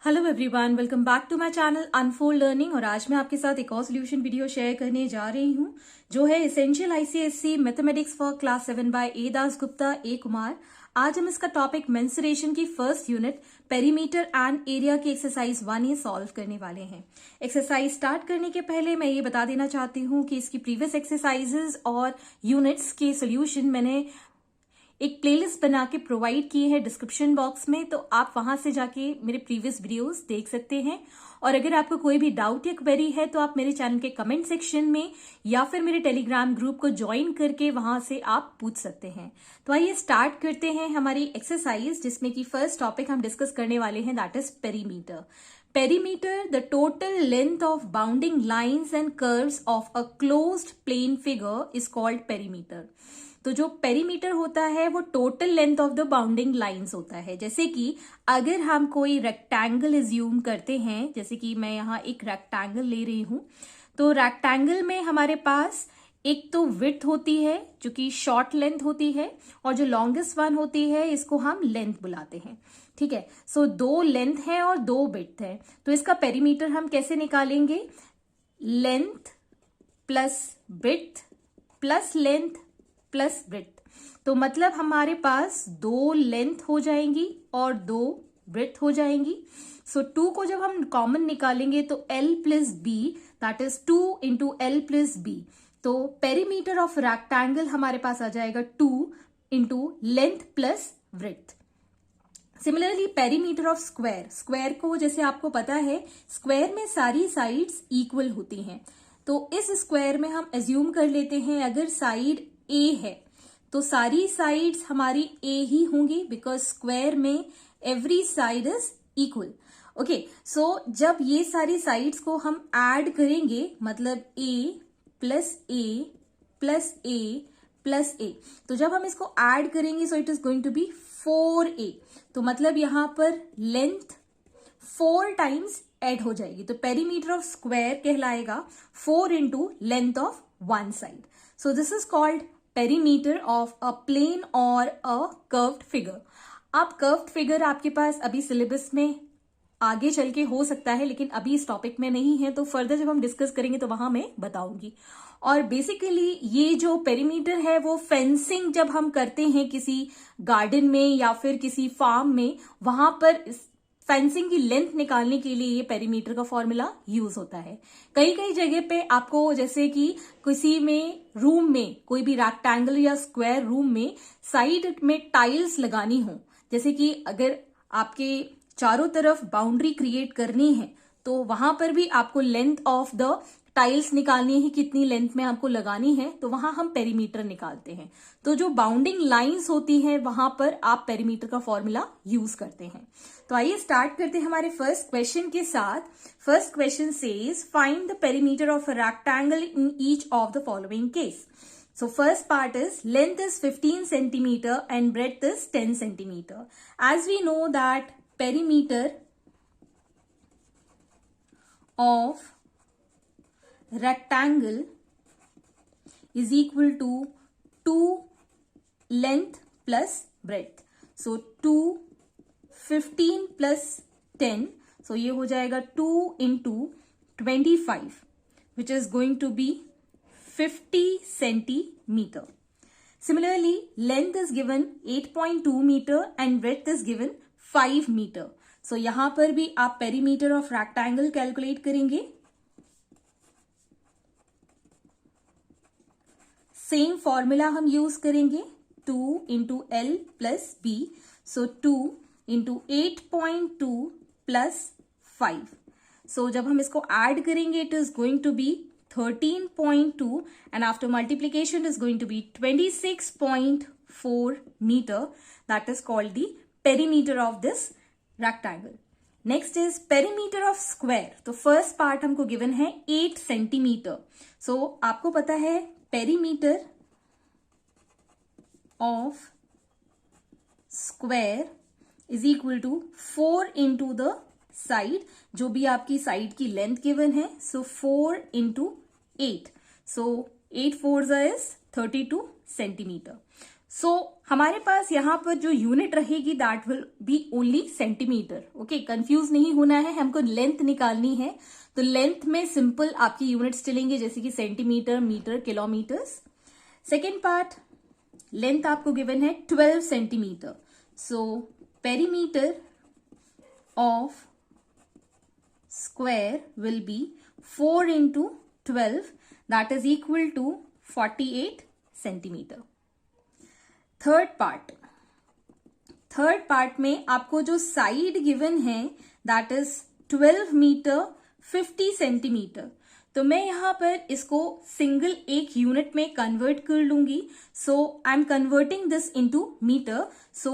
Hello everyone, welcome back to my channel unfold learning. और आज मैं आपके साथ एक और सोल्यूशन वीडियो शेयर करने जा रही हूं जो है essential ICSE mathematics for class 7 by A Das Gupta A Kumar. आज हम इसका टॉपिक मेंसुरेशन की first unit perimeter and area की एक्सरसाइज 1 सॉल्व करने वाले हैं। एक्सरसाइज स्टार्ट करने के पहले मैं ये बता देना चाहती हूँ कि इसकी प्रीवियस एक्सरसाइजेज और यूनिट्स के सोल्यूशन मैंने एक प्लेलिस्ट बना के प्रोवाइड की है डिस्क्रिप्शन बॉक्स में, तो आप वहां से जाके मेरे प्रीवियस वीडियोस देख सकते हैं। और अगर आपको कोई भी डाउट या क्वेरी है तो आप मेरे चैनल के कमेंट सेक्शन में या फिर मेरे टेलीग्राम ग्रुप को ज्वाइन करके वहां से आप पूछ सकते हैं। तो आइए स्टार्ट करते हैं हमारी एक्सरसाइज, जिसमें कि फर्स्ट टॉपिक हम डिस्कस करने वाले हैं, that is perimeter. Perimeter, the total length of bounding lines and curves of a closed plane figure is called perimeter. तो जो पेरीमीटर होता है वो total length of the bounding lines होता है। जैसे कि अगर हम कोई रेक्टेंगल एज्यूम करते हैं, जैसे कि मैं यहाँ एक रेक्टेंगल ले रही हूं, तो रेक्टेंगल में हमारे पास एक तो विड्थ होती है जो कि शॉर्ट लेंथ होती है, और जो लॉन्गेस्ट वन होती है इसको हम लेंथ बुलाते हैं। ठीक है, सो दो लेंथ है और दो विड्थ है। तो इसका पेरीमीटर हम कैसे निकालेंगे? Length plus width plus length plus breadth. तो मतलब हमारे पास दो लेंथ हो जाएंगी और दो ब्रेड्थ हो जाएंगी। सो 2 को जब हम कॉमन निकालेंगे तो L plus B, that is 2 into L plus B. तो पेरीमीटर ऑफ रेक्टेंगल हमारे पास आ जाएगा 2 into length plus breadth. Similarly perimeter of square, square को जैसे आपको पता है स्क्वायर में सारी साइड्स इक्वल होती हैं। तो इस स्क्वायर में हम एज्यूम कर लेते हैं अगर साइड ए है तो सारी साइड्स हमारी ए ही होंगी, बिकॉज स्क्वायर में every side is equal. Okay, so जब ये सारी साइड्स को हम ऐड करेंगे, मतलब A plus A plus A plus A, तो जब हम इसको ऐड करेंगे so it is going to be 4a। तो मतलब यहां पर लेंथ 4 टाइम्स ऐड हो जाएगी। तो पेरीमीटर ऑफ स्क्वायर कहलाएगा 4 into length of one side. So this is called perimeter of a plane or a curved figure। अब curved figure आपके पास अभी सिलेबस में आगे चल के हो सकता है, लेकिन अभी इस टॉपिक में नहीं है, तो फर्दर जब हम डिस्कस करेंगे तो वहां मैं बताऊंगी। और बेसिकली ये जो पेरीमीटर है वो फेंसिंग जब हम करते हैं किसी गार्डन में या फिर किसी फार्म में, वहां पर फेंसिंग की लेंथ निकालने के लिए ये पेरीमीटर का फॉर्मूला यूज होता है। कई कई जगह पे आपको, जैसे कि किसी में रूम में, कोई भी रेक्टेंगल या स्क्वायर रूम में साइड में टाइल्स लगानी हो, जैसे कि अगर आपके चारों तरफ बाउंड्री क्रिएट करनी है तो वहां पर भी आपको लेंथ ऑफ द टाइल्स निकालनी है, कितनी लेंथ में आपको लगानी है, तो वहां हम पेरीमीटर निकालते हैं। तो जो बाउंडिंग लाइंस होती हैं वहां पर आप पेरीमीटर का फॉर्मूला यूज करते हैं। तो आइए स्टार्ट करते हैं हमारे फर्स्ट क्वेश्चन के साथ। First question says find the perimeter of a rectangle in each of the following case. So first part is length is 15 centimeter and breadth is 10 centimeter. As we know that perimeter of rectangle is equal to 2 length plus breadth. So 2 15 plus 10, so ये हो जाएगा 2 into 25 which is going to be 50 centimeter. Similarly, length is given 8.2 meter and breadth is given 5 meter. So यहां पर भी आप perimeter of rectangle calculate करेंगे। Same formula हम use करेंगे, 2 into L plus B. So 2 into 8.2 plus 5। So जब हम इसको ऐड करेंगे it is going to be 13.2 and after multiplication is going to be 26.4 meter. That is called the perimeter of this rectangle. Next is perimeter of square. तो first part हमको given है 8 centimeter. So आपको पता है perimeter of square is equal to 4 into the side, जो भी आपकी side की लेंथ गिवन है, सो 4 इंटू 8, सो 8 4 is 32 सेंटीमीटर। सो हमारे पास यहाँ पर जो यूनिट रहेगी that will be only centimetre. Okay, confuse नहीं होना है, हमको लेंथ निकालनी है। तो लेंथ में सिंपल आपकी यूनिट्स चलेंगे, जैसे कि centimetre, metre, kilometres. Second part, length आपको गिवन है 12 centimetre. So perimeter of square will be 4 into 12, that is equal to 48 centimetre. Third part में आपको जो साइड गिवन है दैट इज 12 मीटर 50 सेंटीमीटर। तो मैं यहां पर इसको सिंगल एक यूनिट में कन्वर्ट कर लूंगी। So I am converting this into metre. So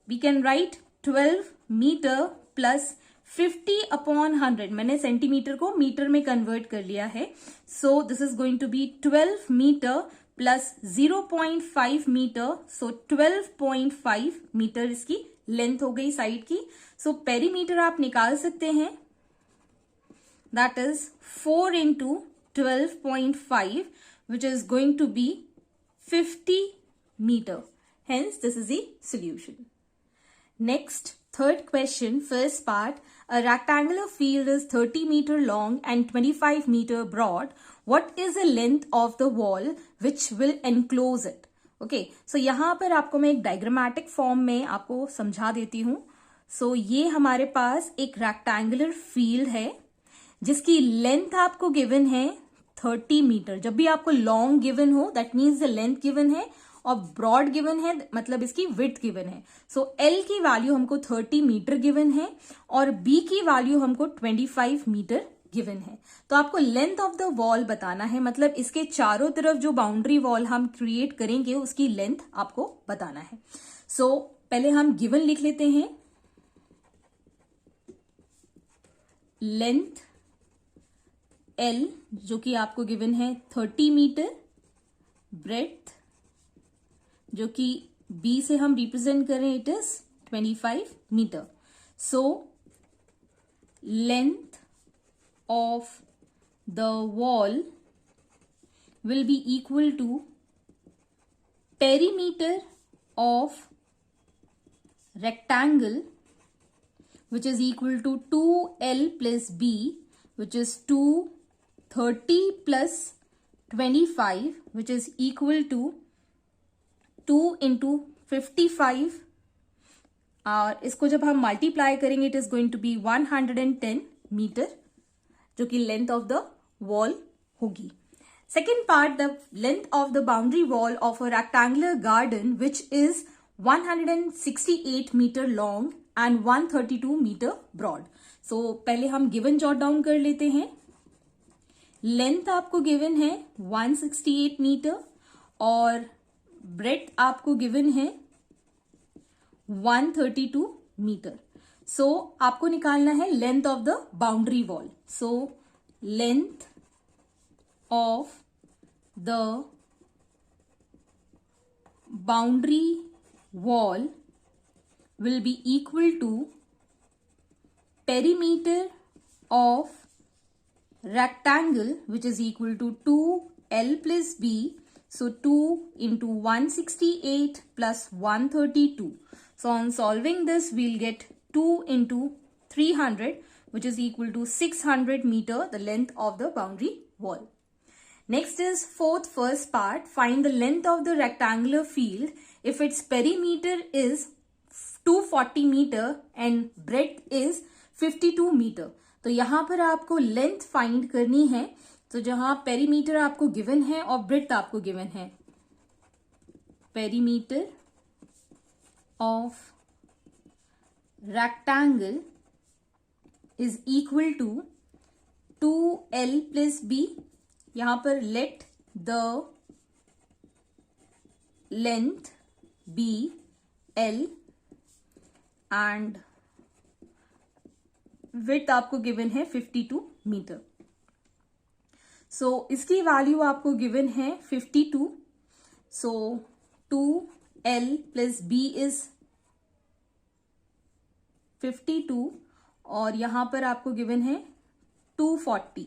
we can write 12 metre plus 50 upon 100। मैंने सेंटीमीटर को मीटर में कन्वर्ट कर लिया है। So this is going to be 12 metre plus 0.5 metre. So 12.5 metre इसकी लेंथ हो गई साइड की। सो पेरीमीटर आप निकाल सकते हैं, that is 4 into 12.5 which is going to be 50 metre. Hence this is the solution. Next, third question, first part, a rectangular field is 30 meter long and 25 meter broad. What is the length of the wall which will enclose it? Okay, so यहाँ पर आपको मैं एक diagrammatic form में आपको समझा देती हूँ। So ये हमारे पास एक रेक्टेंगुलर फील्ड है जिसकी लेंथ आपको गिवन है 30 मीटर। जब भी आपको लॉन्ग गिवन हो that means the length given है, और ब्रॉड गिवन है मतलब इसकी विड्थ गिवन है। सो एल की वैल्यू हमको 30 मीटर गिवन है और बी की वैल्यू हमको 25 मीटर गिवन है। तो आपको लेंथ ऑफ द वॉल बताना है, मतलब इसके चारों तरफ जो बाउंड्री वॉल हम क्रिएट करेंगे उसकी लेंथ आपको बताना है। सो पहले हम गिवन लिख लेते हैं। लेंथ एल जो कि आपको गिवन है 30 मीटर, ब्रेड्थ जो कि बी से हम रिप्रेजेंट करें it is 25 metre. So length of the wall will be equal to perimeter of rectangle which is equal to 2L plus B, which is 230 plus 25, which is equal to 2 into 55, और इसको जब हम multiply करेंगे it is going to be 110 metre, जो कि length of the wall होगी। Second part, the length of the boundary wall of a rectangular garden which is 168 metre long and 132 metre broad. So पहले हम given jot down कर लेते हैं। Length आपको given है 168 मीटर और ब्रेड्थ आपको गिवन है 132 मीटर। सो आपको निकालना है length of the boundary wall. So length of the boundary wall will be equal to perimeter of rectangle which is equal to 2L plus B. So 2 into 168 plus 132. So on solving this we'll get 2 into 300 which is equal to 600 meter, the length of the boundary wall. Next is first part, find the length of the rectangular field if its perimeter is 240 meter and breadth is 52 meter. तो यहां पर आपको length find करनी है। तो जहां perimeter आपको given है और ब्रेड्थ आपको गिवन है, perimeter of rectangle is equal to 2L plus B। यहां पर let the length be L and width आपको गिवन है 52 मीटर। सो इसकी वैल्यू आपको गिवन है 52। सो 2L प्लस B इज 52 और यहां पर आपको गिवन है 240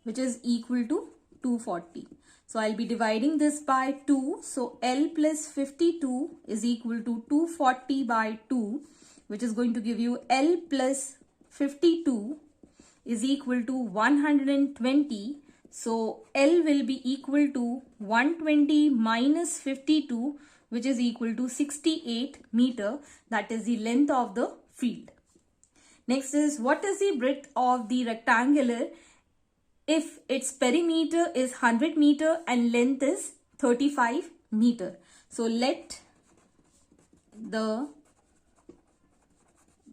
which is equal to 240. So I'll be dividing this by 2. So L plus 52 is equal to 240 by 2, which is going to give you L plus 52 is equal to 120. So L will be equal to 120 minus 52, which is equal to 68 meter. That is the length of the field. Next is, what is the breadth of the rectangular if its perimeter is 100 meter and length is 35 meter? So let the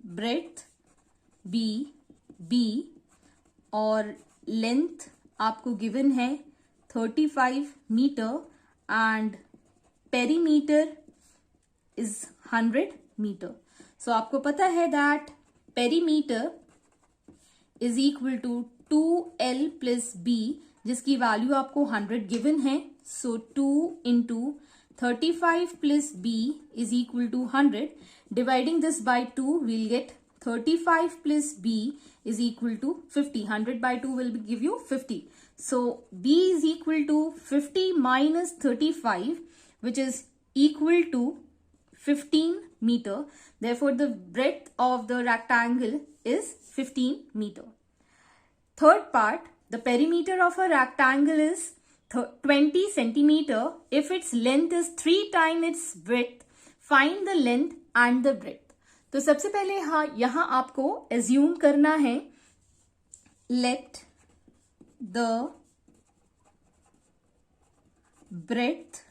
breadth be B और length आपको given है 35 meter and perimeter is 100 meter. So आपको पता है that perimeter is equal to 2L plus B, जिसकी value आपको 100 given है. So 2 into 35 plus B is equal to 100. Dividing this by 2, we'll get 35 plus B is equal to 50. 100 by 2 will give you 50. So B is equal to 50 minus 35, which is equal to 15 meter. Therefore, the breadth of the rectangle is 15 meter. Third part, the perimeter of a rectangle is 20 centimeter. If its length is 3 times its breadth, find the length and the breadth. तो सबसे पहले यहाँ आपको assume करना है, let the breadth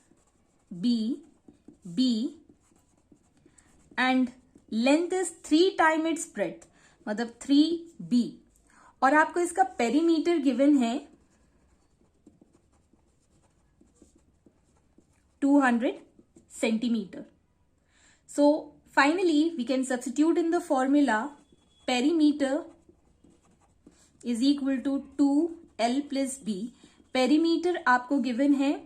be B and length is 3 times its breadth, मतलब 3B, और आपको इसका पेरीमीटर गिवन है 200 centimeter. So finally we can substitute in the formula. Perimeter is equal to 2L plus B. Perimeter आपको given है,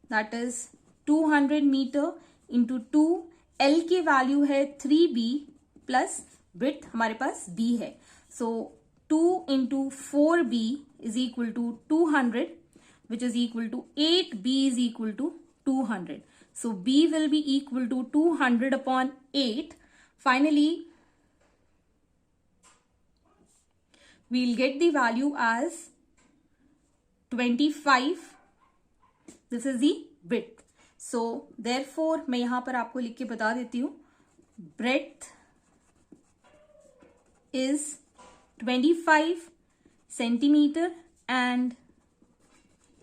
that is 200 meter into 2. L की value है 3B plus breadth हमारे पास B है. So 2 into 4B is equal to 200, which is equal to 8B is equal to 200. So B will be equal to 200 upon 8. Finally, we'll get the value as 25. This is the breadth. So therefore मैं यहाँ पर आपको लिख के बता देती हूँ, breadth is 25 centimeter and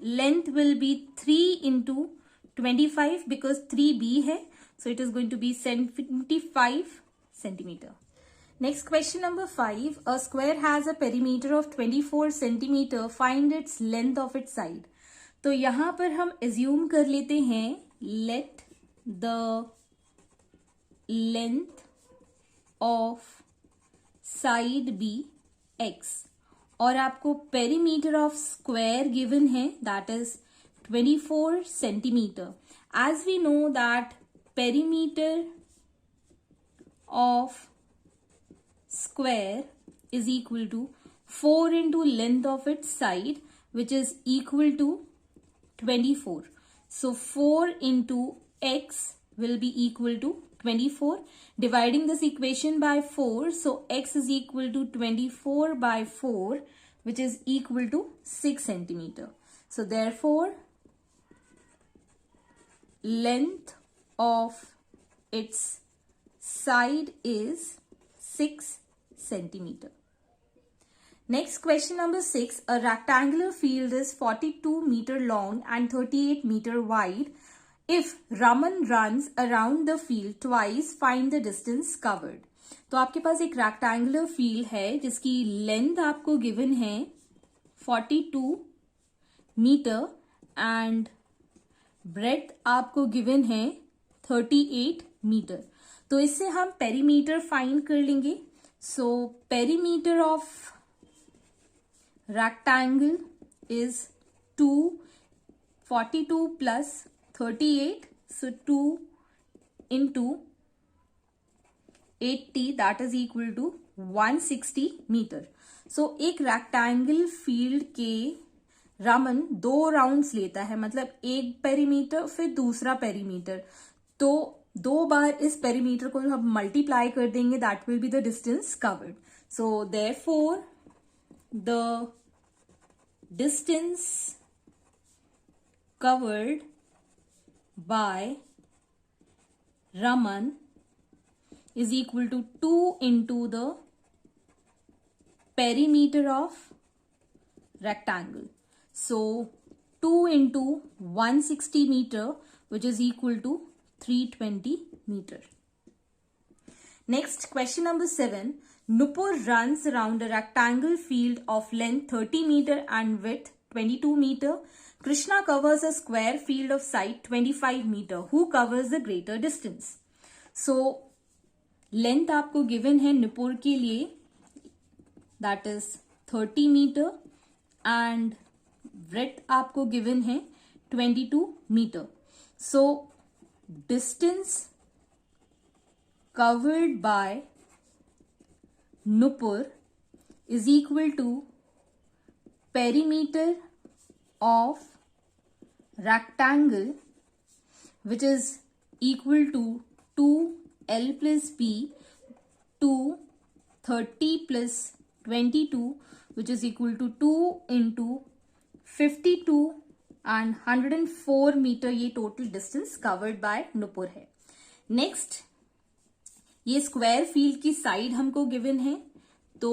length will be 3 into 25 because 3B है. So it is going to be 75 centimeter. Next question number 5. A square has a perimeter of 24 centimeter. Find its length of its side. तो यहाँ पर हम assume कर लेते हैं, let the length of side be x और आपको perimeter of square given है, that is 24 centimeter. As we know that perimeter of square is equal to 4 into length of its side, which is equal to 24. So 4 into x will be equal to 24. Dividing this equation by 4, so x is equal to 24 by 4, which is equal to 6 centimeter. So therefore, length of its side is 6 centimeter. Next, question number 6. A rectangular field is 42 meter long and 38 meter wide. If Raman runs around the field twice, find the distance covered. तो आपके पास एक rectangular field है जिसकी length आपको given है 42 meter and breadth आपको given है 38 meter. तो इससे हम perimeter find कर लेंगे. So perimeter of rectangle is 242 plus 38. So 2 into 80, that is equal to 160 meter. So एक rectangle field के रमन 2 राउंड्स लेता है, मतलब एक पेरीमीटर फिर दूसरा पेरीमीटर, तो 2 बार इस पेरीमीटर को हम मल्टीप्लाई कर देंगे, that will be the distance covered. So therefore the distance covered bye Raman is equal to 2 into the perimeter of rectangle. So 2 into 160 meter, which is equal to 320 meter. Next, question number 7. Nupur runs around a rectangle field of length 30 meter and width 22 meter. Krishna covers a square field of side 25 meter. Who covers the greater distance? So length आपको given है नुपुर के लिए, that is 30 metre, and breadth आपको given है 22 metre. So distance covered by Nupur is equal to perimeter of rectangle which is equal to 2L plus B to 30 plus 22, which is equal to 2 into 52 and 104 meter. ये total distance covered by Nupur है. Next, ये square field की side हमको given है, तो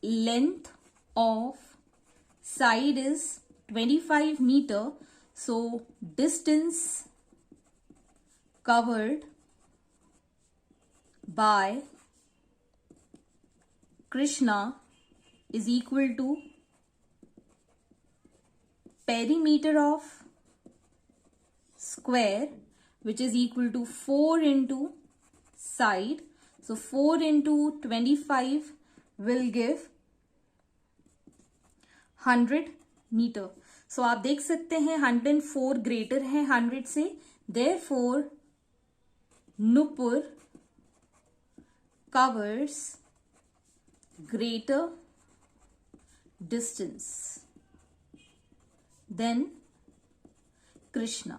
length of side is 25 metre. So distance covered by Krishna is equal to perimeter of square, which is equal to 4 into side. So 4 into 25 will give 100 meter. So आप देख सकते हैं 104 greater है 100 से, therefore Nupur covers greater distance than Krishna.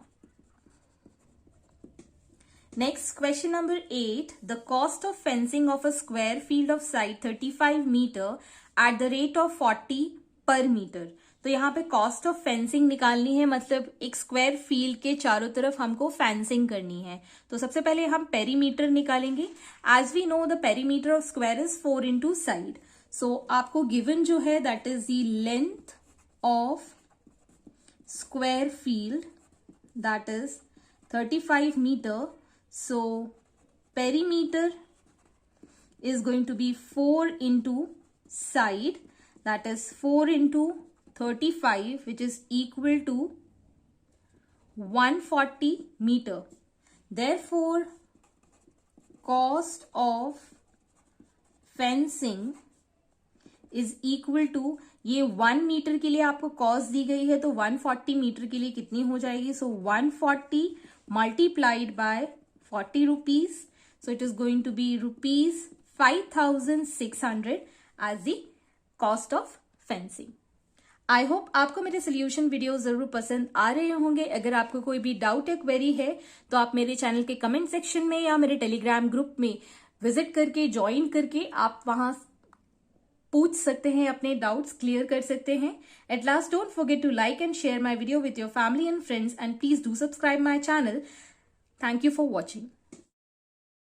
Next, question number 8. The cost of fencing of a square field of side 35 meter at the rate of 40 per meter. तो यहाँ पे cost of fencing निकालनी है, मतलब एक स्क्वायर फील्ड के चारों तरफ हमको फेंसिंग करनी है. तो सबसे पहले हम पेरीमीटर निकालेंगे. As we know the perimeter of square is 4 into side. So आपको गिवन जो है that is the length of square field, that is 35 meter. So perimeter is going to be 4 into side, that is 4 into 35, which is equal to 140 meter. Therefore cost of fencing is equal to, ये 1 metre के लिए आपको cost दी गई है, तो 140 metre के लिए कितनी हो जाएगी? सो 140 multiplied by 40 rupees. So it is going to be rupees 5,600 as the cost of fencing. I hope आपको मेरे सोल्यूशन वीडियो जरूर पसंद आ रहे होंगे. अगर आपको कोई भी डाउट या क्वेरी है तो आप मेरे चैनल के कमेंट सेक्शन में या मेरे टेलीग्राम ग्रुप में विजिट करके ज्वाइन करके आप वहां पूछ सकते हैं, अपने डाउट्स क्लियर कर सकते हैं. At last, don't forget to like and share my video with your family and friends, and please do subscribe my channel. Thank you for watching.